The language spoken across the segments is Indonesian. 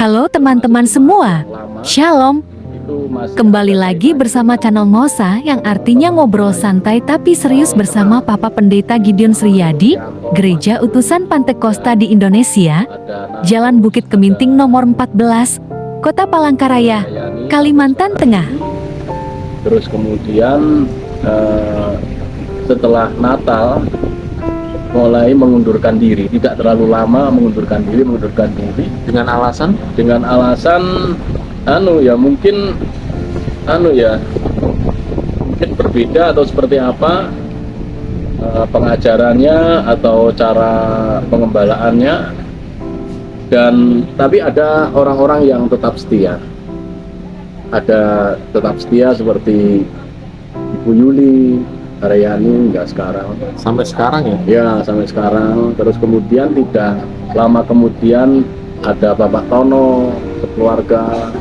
Halo teman-teman semua, Shalom. Kembali lagi bersama channel Mosa yang artinya ngobrol santai tapi serius bersama Papa Pendeta Gideon Sriyadi, Gereja Utusan Pantekosta di Indonesia, Jalan Bukit Keminting nomor 14, Kota Palangkaraya, Kalimantan Tengah. Terus kemudian setelah Natal mulai mengundurkan diri, tidak terlalu lama mengundurkan diri dengan alasan mungkin berbeda atau seperti apa pengajarannya atau cara pengembalaannya, dan tapi ada orang-orang yang tetap setia, seperti Ibu Yuli Haryani hingga sekarang. Sampai sekarang ya? Ya, sampai sekarang. Terus kemudian tidak lama kemudian ada Bapak Tono sekeluarga.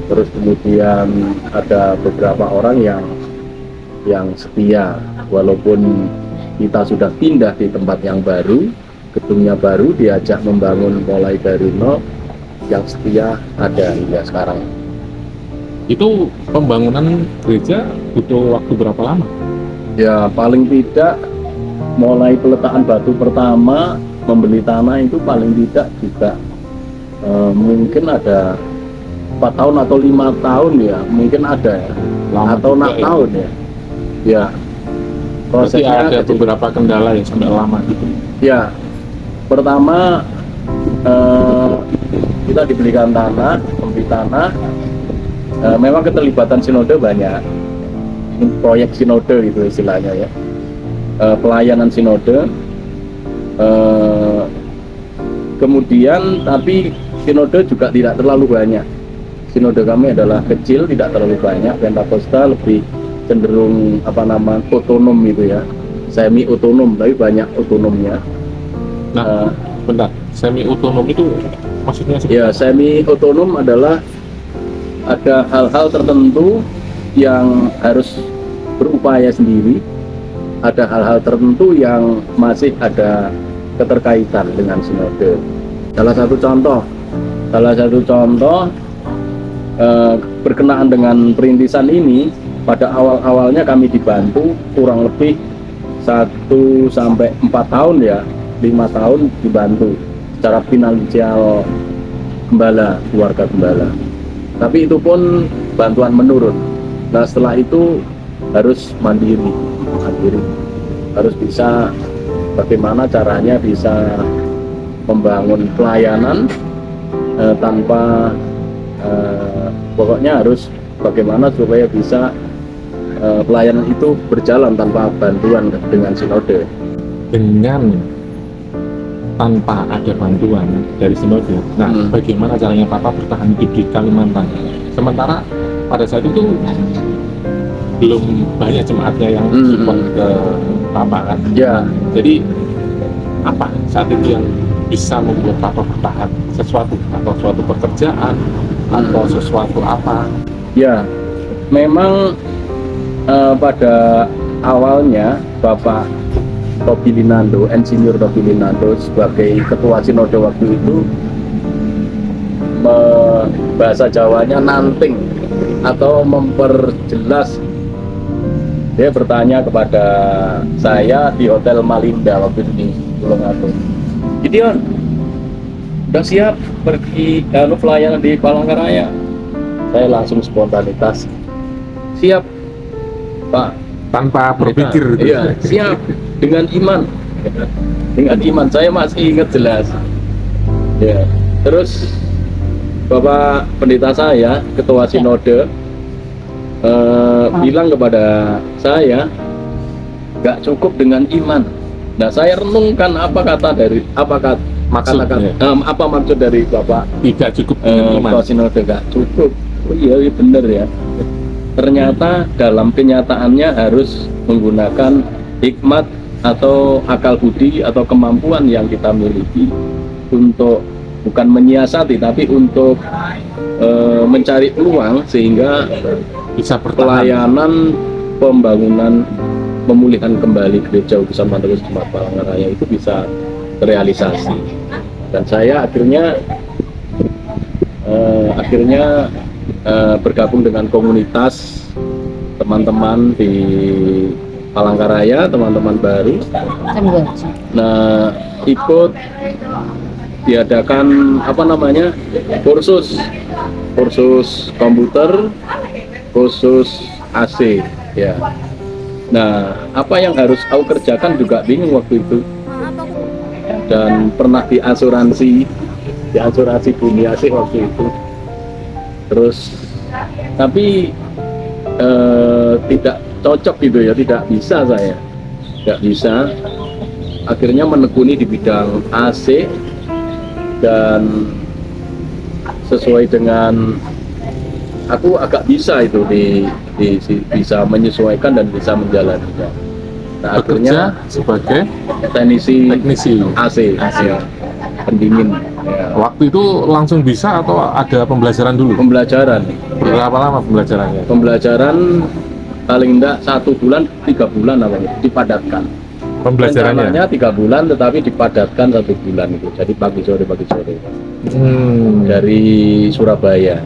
Terus kemudian ada beberapa orang yang setia, walaupun kita sudah pindah di tempat yang baru, gedungnya baru, diajak membangun mulai dari nol, yang setia ada hingga sekarang. Itu pembangunan gereja butuh waktu berapa lama? Ya, paling tidak mulai peletakan batu pertama, membeli tanah itu paling tidak juga mungkin ada 4 tahun atau 5 tahun ya, mungkin ada ya. Lama atau 6 tahun ya. Ya, prosesnya ada beberapa kendala yang sampai lama gitu. Ya, pertama kita dibelikan tanah, membeli tanah. Memang keterlibatan sinode banyak, proyek sinode gitu istilahnya ya, pelayanan sinode. Kemudian tapi sinode juga tidak terlalu banyak. Sinode kami adalah kecil, tidak terlalu banyak. Pentakosta lebih cenderung otonom gitu ya, semi otonom, tapi banyak otonomnya. Nah, bentar, semi otonom itu maksudnya ya, semi otonom adalah ada hal-hal tertentu yang harus berupaya sendiri, ada hal-hal tertentu yang masih ada keterkaitan dengan sinode. Salah satu contoh berkenaan dengan perintisan ini, pada awal-awalnya kami dibantu kurang lebih 1 sampai 4 tahun ya, 5 tahun dibantu secara finansial gembala, keluarga gembala. Tapi itu pun bantuan menurun. Nah, setelah itu harus mandiri, harus bisa bagaimana caranya bisa membangun pelayanan tanpa pokoknya harus bagaimana supaya bisa pelayanan itu berjalan tanpa bantuan dengan sinode. Dengan tanpa ada bantuan dari sinode. Nah, bagaimana caranya Papa bertahan hidup di Kalimantan? Sementara pada saat itu belum banyak jemaatnya yang support ke Papa kan? Ya. Jadi apa saat itu yang bisa membuat Papa bertahan? Sesuatu atau suatu pekerjaan atau sesuatu apa? Ya, memang pada awalnya Bapak Tobi Linando, Insinyur Tobi Linando sebagai ketua sinode waktu itu, bahasa Jawanya nanting atau memperjelas. Dia bertanya kepada saya di Hotel Malinda waktu itu di Pulau Ngatur, "Gideon, udah siap pergi pelayanan di Palangkaraya?" Saya langsung spontanitas, "Siap, Pak." Tanpa berpikir gitu. Iya, siap, dengan iman. Saya masih ingat jelas. Ya, terus Bapak Pendeta saya, Ketua Sinode, bilang kepada saya, nggak cukup dengan iman. Nah, saya renungkan apa maksud dari Bapak tidak cukup dengan iman. Ketua Sinode nggak cukup. Oh iya, bener ya. Ternyata dalam kenyataannya harus menggunakan hikmat atau akal budi atau kemampuan yang kita miliki untuk bukan menyiasati tapi untuk mencari peluang sehingga bisa pelayanan pembangunan pemulihan kembali Gereja Utusan Pantekosta Jemaat Palangkaraya itu bisa terrealisasi. Dan saya akhirnya akhirnya bergabung dengan komunitas teman-teman di Palangkaraya, teman-teman baru. Nah, ikut diadakan kursus komputer, kursus AC ya. Nah, apa yang harus aku kerjakan juga bingung waktu itu, dan pernah diasuransi Bumi AC waktu itu. Terus tapi tidak cocok gitu ya, tidak bisa. Akhirnya menekuni di bidang AC, dan sesuai dengan aku agak bisa itu bisa menyesuaikan dan bisa menjalaninya. Nah, akhirnya sebagai teknisi AC. Ya. Pendingin ya. Waktu itu langsung bisa atau ada pembelajaran dulu? Pembelajaran. Berapa lama pembelajarannya? Pembelajaran paling enggak 1 bulan, 3 bulan dipadatkan. Pembelajarannya? Rencananya 3 bulan, tetapi dipadatkan 1 bulan itu. Jadi pagi sore. Dari Surabaya.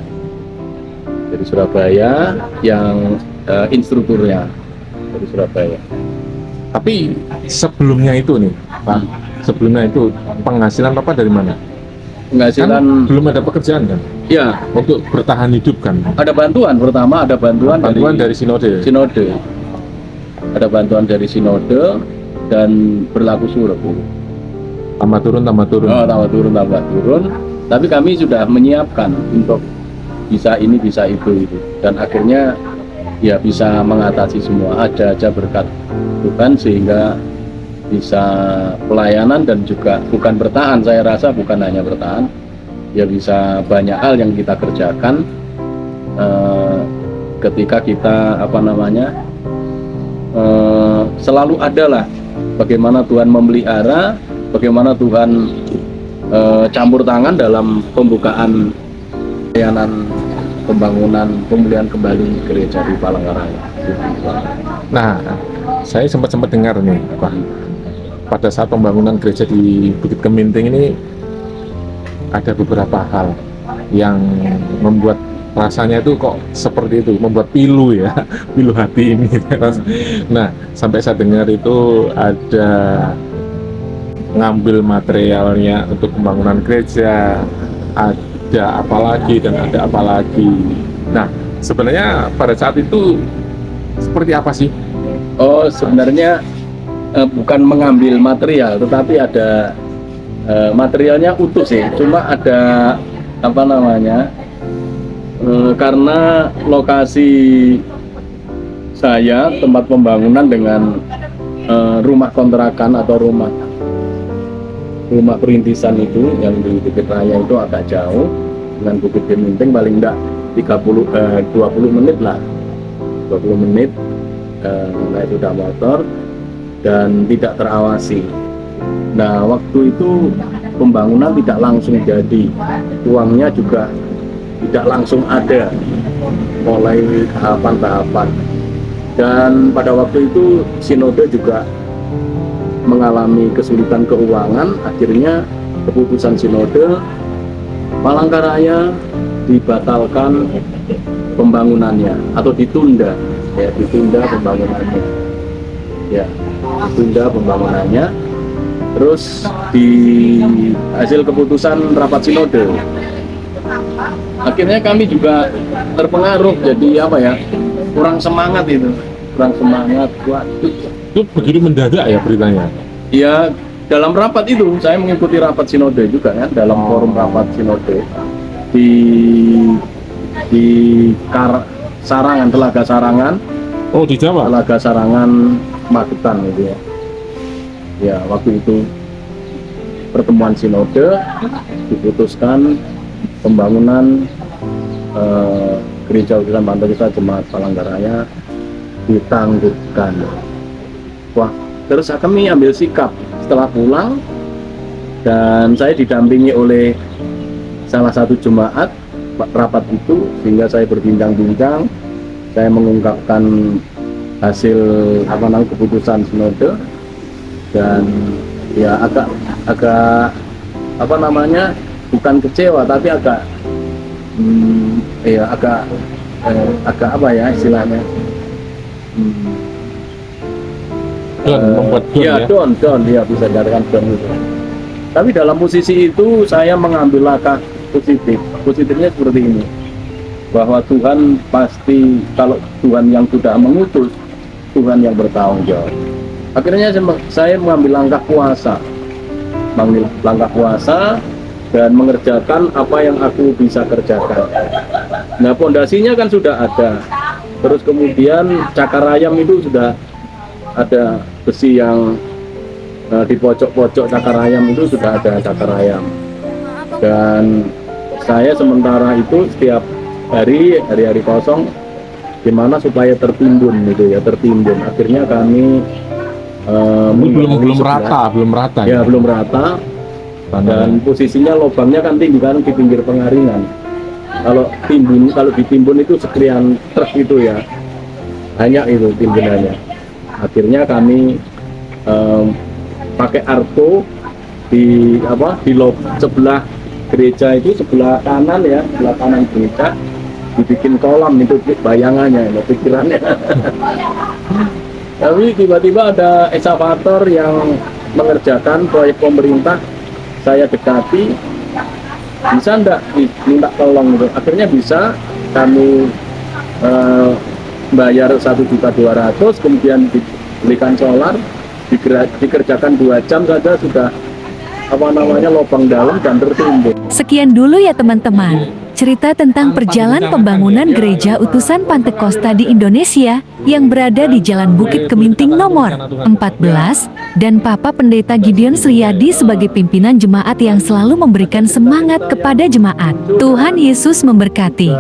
Yang instrukturnya dari Surabaya. Tapi sebelumnya itu nih, Pak. Sebelumnya itu penghasilan Bapak dari mana? Penghasilan kan belum ada pekerjaan kan? Ya, untuk bertahan hidup kan? Ada bantuan. Pertama ada bantuan dari Sinode. Ada bantuan dari Sinode dan berlaku surut. Tambah turun. Oh, tambah turun. Tapi kami sudah menyiapkan untuk bisa ini bisa itu. Dan akhirnya ya bisa mengatasi semua. Ada aja berkat Tuhan sehingga bisa pelayanan, dan juga bukan bertahan, saya rasa bukan hanya bertahan ya, bisa banyak hal yang kita kerjakan ketika kita selalu adalah bagaimana Tuhan memelihara, bagaimana Tuhan campur tangan dalam pembukaan pelayanan pembangunan pemulihan kembali gereja di Palangkaraya. Nah, saya sempat dengar nih Pak, pada saat pembangunan gereja di Bukit Keminting ini ada beberapa hal yang membuat rasanya itu kok seperti itu, membuat pilu hati ini. Nah, sampai saya dengar itu ada ngambil materialnya untuk pembangunan gereja, ada apa lagi dan ada apa lagi. Nah, sebenarnya pada saat itu seperti apa sih? Oh, sebenarnya bukan mengambil material, tetapi ada materialnya utuh sih. Cuma ada karena lokasi saya tempat pembangunan dengan rumah kontrakan atau rumah perintisan itu yang di Bukit Raya itu agak jauh dengan Bukit Keminting, paling enggak 20 menit lah. 20 menit naik sepeda motor dan tidak terawasi. Nah, waktu itu pembangunan tidak langsung jadi, uangnya juga tidak langsung ada, mulai tahapan-tahapan. Dan pada waktu itu Sinode juga mengalami kesulitan keuangan. Akhirnya keputusan Sinode Palangkaraya dibatalkan pembangunannya atau ditunda pembangunannya. Terus di hasil keputusan rapat Sinode, akhirnya kami juga terpengaruh, jadi kurang semangat. Waduh, itu begitu mendadak ya beritanya? Ya, dalam rapat itu saya mengikuti rapat Sinode juga kan, dalam forum rapat Sinode di Sarangan, Telaga Sarangan. Oh, di Jawa? Telaga Sarangan, Magetan gitu ya. Ya, waktu itu pertemuan Sinode diputuskan pembangunan Gereja Utusan Pantai Kita Jemaat Palangkaraya ditangguhkan. Wah, terus kami ambil sikap setelah pulang, dan saya didampingi oleh salah satu jemaat rapat itu, sehingga saya berbincang-bincang, saya mengungkapkan hasil keputusan Sinode, dan ya agak bukan kecewa tapi agak ya agak apa ya istilahnya, Don, membuat don ya, ya. don dia bisa dikatakan don itu. Tapi dalam posisi itu saya mengambil langkah positifnya seperti ini, bahwa Tuhan pasti, kalau Tuhan yang sudah mengutus, Tuhan yang bertanggung jawab. Akhirnya saya mengambil langkah puasa, dan mengerjakan apa yang aku bisa kerjakan. Nah, pondasinya kan sudah ada. Terus kemudian cakar ayam itu sudah ada besi yang di pojok-pojok cakar ayam itu sudah ada cakar ayam. Dan saya sementara itu setiap hari kosong gimana supaya tertimbun gitu ya, tertimbun. Akhirnya kami belum rata ya, belum rata. Dan posisinya lubangnya kan tinggi kan di pinggir pengaringan. Kalau ditimbun itu sekian truk itu ya, banyak itu timbunannya. Akhirnya kami pakai arto di sebelah gereja itu, sebelah kanan gereja dibikin kolam itu bayangannya, pikirannya. Tapi tiba-tiba ada eskavator yang mengerjakan proyek pemerintah. Saya dekati, bisa enggak minta tolong gitu. Akhirnya bisa, kami bayar 1.200.000, kemudian dibelikan solar, dikerjakan 2 jam saja sudah lubang dalam dan tertimbun. Sekian dulu ya teman-teman, cerita tentang perjalanan pembangunan Gereja Utusan Pantekosta di Indonesia yang berada di Jalan Bukit Keminting nomor 14, dan Papa Pendeta Gideon Sriyadi sebagai pimpinan jemaat yang selalu memberikan semangat kepada jemaat. Tuhan Yesus memberkati.